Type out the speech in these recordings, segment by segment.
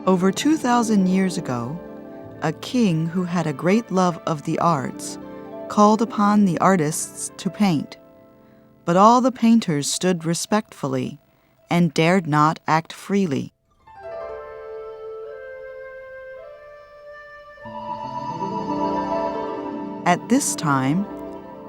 Over 2,000 years ago, a king who had a great love of the arts called upon the artists to paint, but all the painters stood respectfully and dared not act freely. At this time,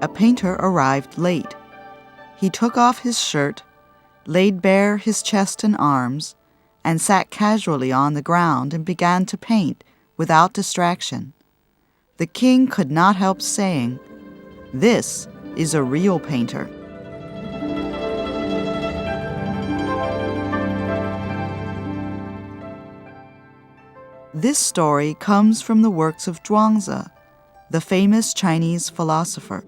a painter arrived late. He took off his shirt, laid bare his chest and arms, and sat casually on the ground and began to paint without distraction. The king could not help saying, "This is a real painter." This story comes from the works of Zhuangzi, the famous Chinese philosopher.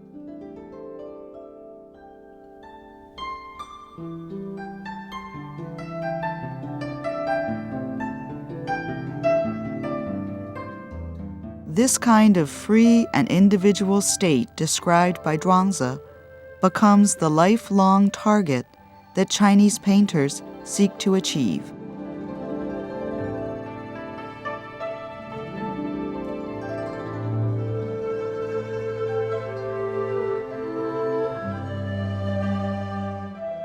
This kind of free and individual state described by Zhuangzi becomes the lifelong target that Chinese painters seek to achieve.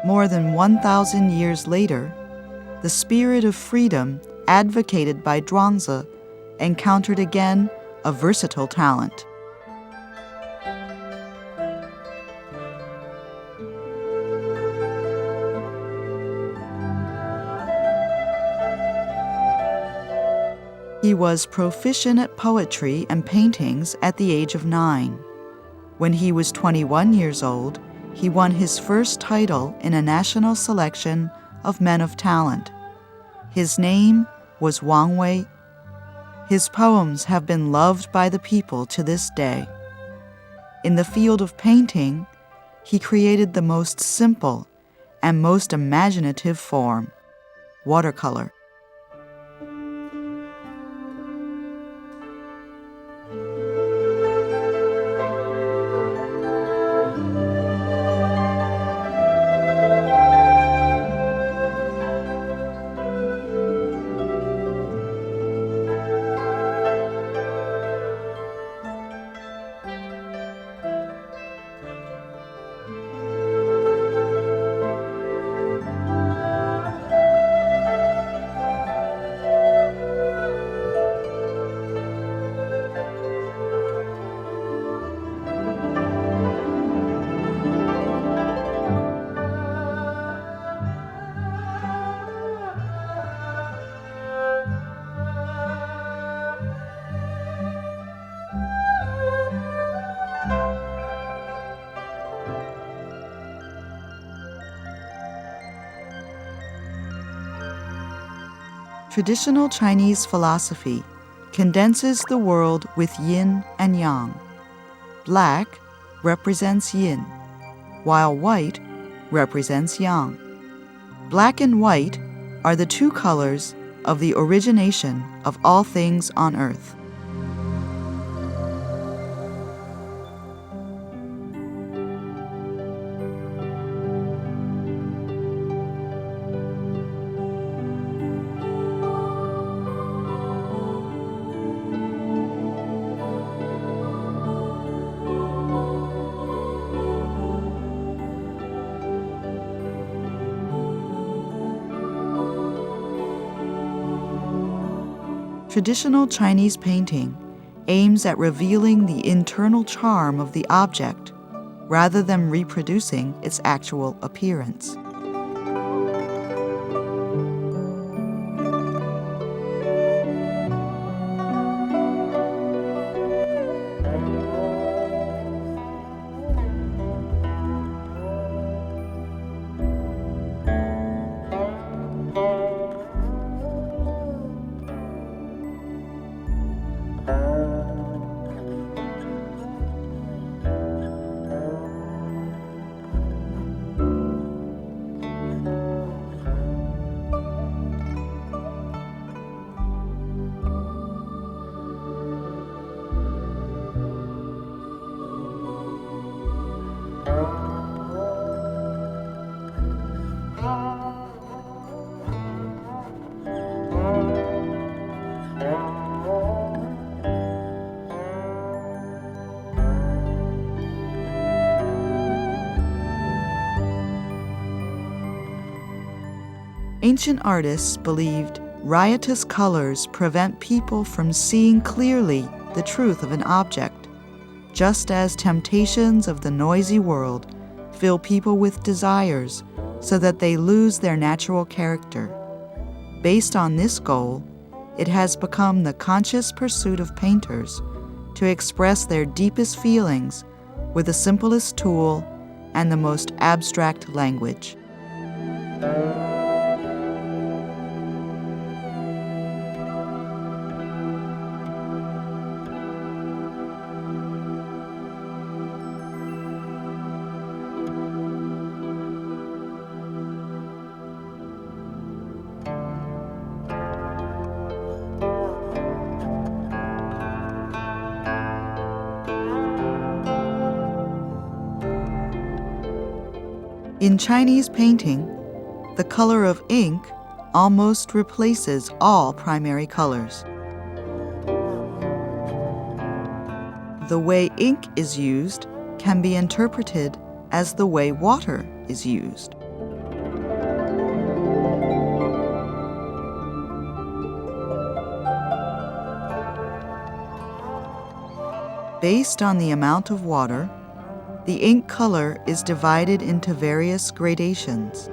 More than 1,000 years later, the spirit of freedom advocated by Zhuangzi encountered again a versatile talent. He was proficient at poetry and paintings at the age of 9. When he was 21 years old, he won his first title in a national selection of men of talent. His name was Wang Wei. His poems have been loved by the people to this day. In the field of painting, he created the most simple and most imaginative form, watercolor. Traditional Chinese philosophy condenses the world with yin and yang. Black represents yin, while white represents yang. Black and white are the two colors of the origination of all things on earth. Traditional Chinese painting aims at revealing the internal charm of the object rather than reproducing its actual appearance. Ancient artists believed riotous colors prevent people from seeing clearly the truth of an object, just as temptations of the noisy world fill people with desires so that they lose their natural character. Based on this goal, it has become the conscious pursuit of painters to express their deepest feelings with the simplest tool and the most abstract language. In Chinese painting, the color of ink almost replaces all primary colors. The way ink is used can be interpreted as the way water is used. Based on the amount of water, the ink color is divided into various gradations.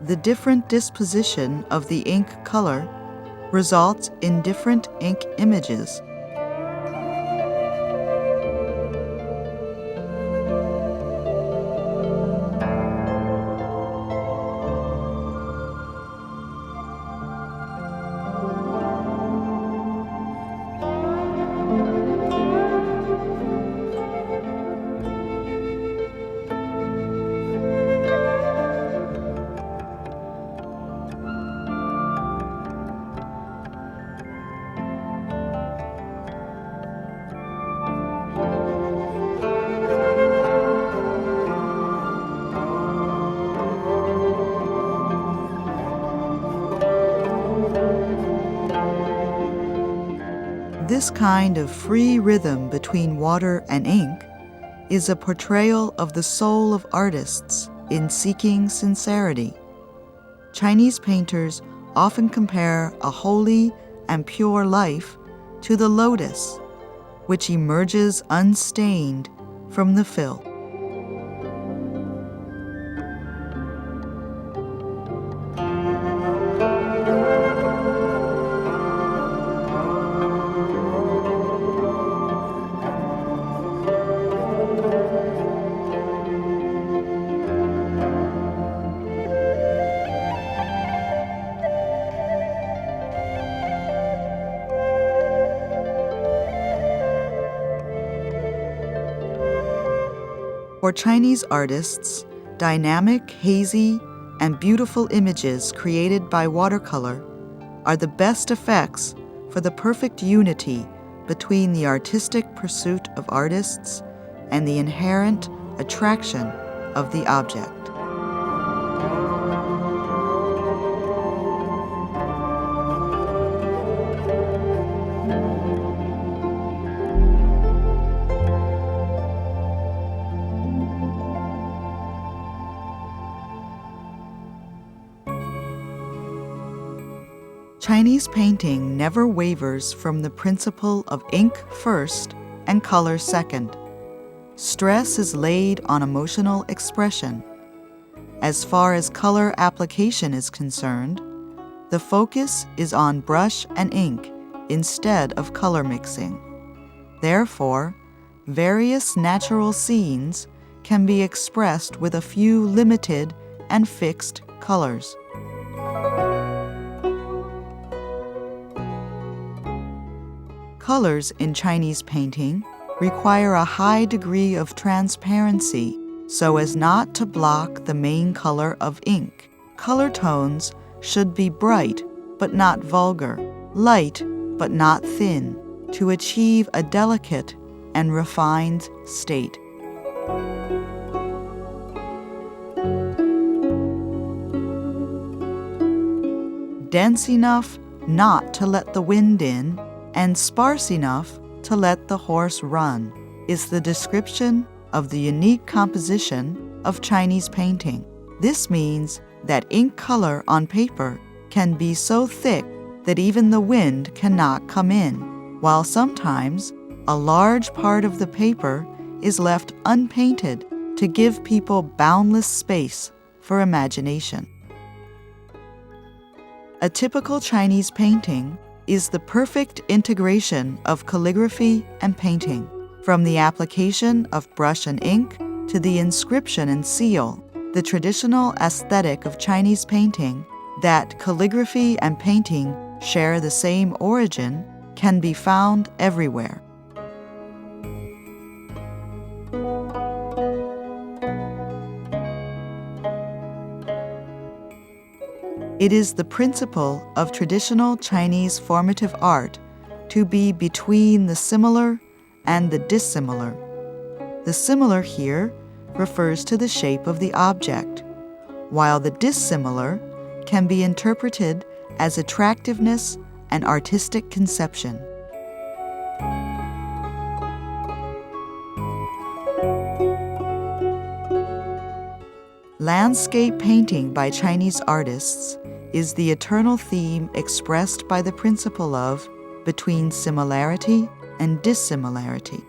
The different disposition of the ink color results in different ink images. This kind of free rhythm between water and ink is a portrayal of the soul of artists in seeking sincerity. Chinese painters often compare a holy and pure life to the lotus, which emerges unstained from the filth. For Chinese artists, dynamic, hazy, and beautiful images created by watercolor are the best effects for the perfect unity between the artistic pursuit of artists and the inherent attraction of the object. Chinese painting never wavers from the principle of ink first and color second. Stress is laid on emotional expression. As far as color application is concerned, the focus is on brush and ink instead of color mixing. Therefore, various natural scenes can be expressed with a few limited and fixed colors. Colors in Chinese painting require a high degree of transparency so as not to block the main color of ink. Color tones should be bright but not vulgar, light but not thin, to achieve a delicate and refined state. Dense enough not to let the wind in, and sparse enough to let the horse run, is the description of the unique composition of Chinese painting. This means that ink color on paper can be so thick that even the wind cannot come in, while sometimes a large part of the paper is left unpainted to give people boundless space for imagination. A typical Chinese painting is the perfect integration of calligraphy and painting, from the application of brush and ink to the inscription and seal. The traditional aesthetic of Chinese painting, that calligraphy and painting share the same origin, can be found everywhere. It is the principle of traditional Chinese formative art to be between the similar and the dissimilar. The similar here refers to the shape of the object, while the dissimilar can be interpreted as attractiveness and artistic conception. Landscape painting by Chinese artists is the eternal theme expressed by the principle of between similarity and dissimilarity.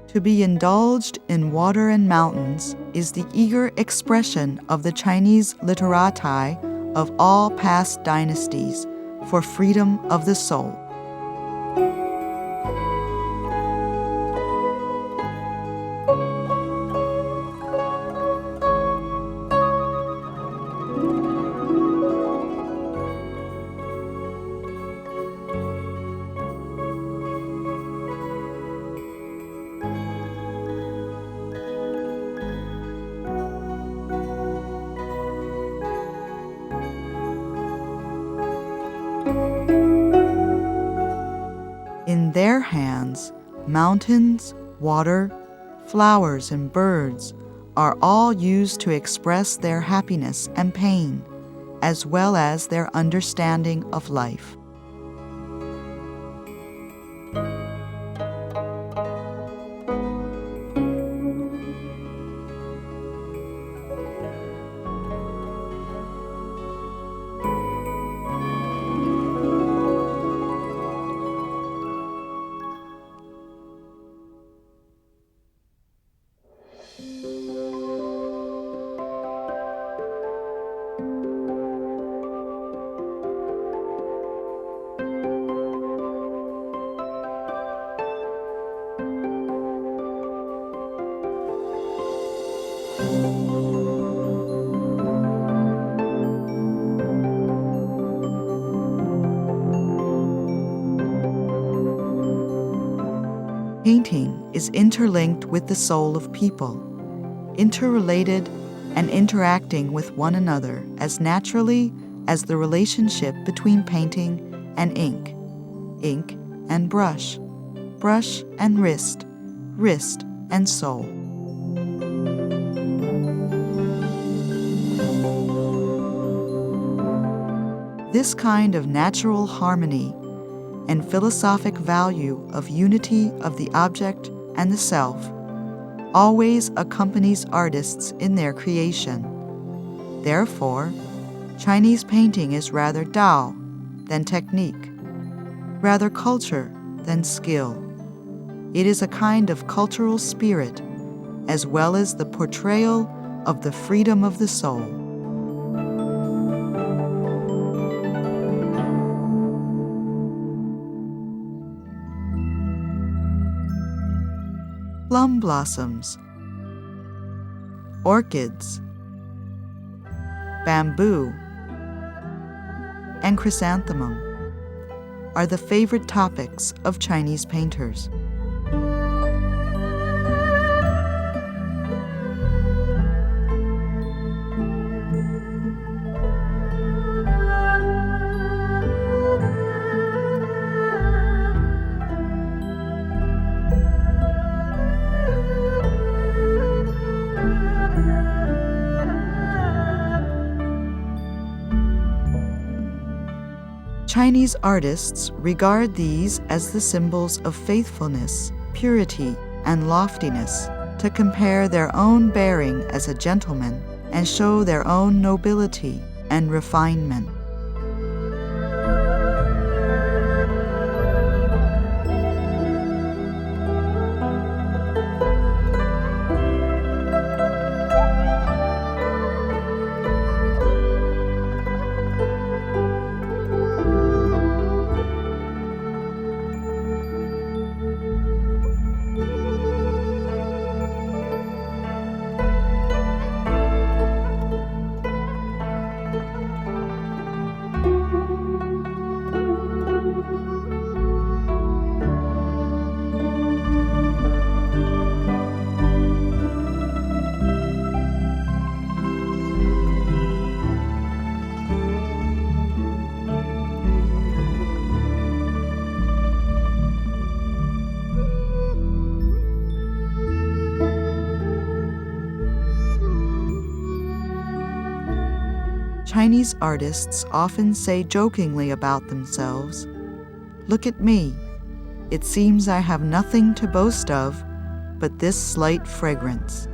To be indulged in water and mountains is the eager expression of the Chinese literati of all past dynasties for freedom of the soul. In their hands, mountains, water, flowers, and birds are all used to express their happiness and pain, as well as their understanding of life. painting is interlinked with the soul of people, interrelated and interacting with one another as naturally as the relationship between painting and ink, ink and brush, brush and wrist, wrist and soul. This kind of natural harmony and philosophic value of unity of the object and the self always accompanies artists in their creation. Therefore, Chinese painting is rather Tao than technique, rather culture than skill. It is a kind of cultural spirit, as well as the portrayal of the freedom of the soul. Plum blossoms, orchids, bamboo, and chrysanthemum are the favorite topics of Chinese painters. Chinese artists regard these as the symbols of faithfulness, purity, and loftiness, to compare their own bearing as a gentleman and show their own nobility and refinement. Chinese artists often say jokingly about themselves, "Look at me. It seems I have nothing to boast of but this slight fragrance."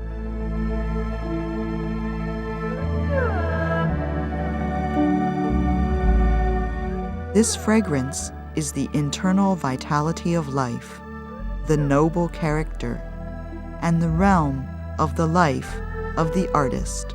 This fragrance is the internal vitality of life, the noble character, and the realm of the life of the artist.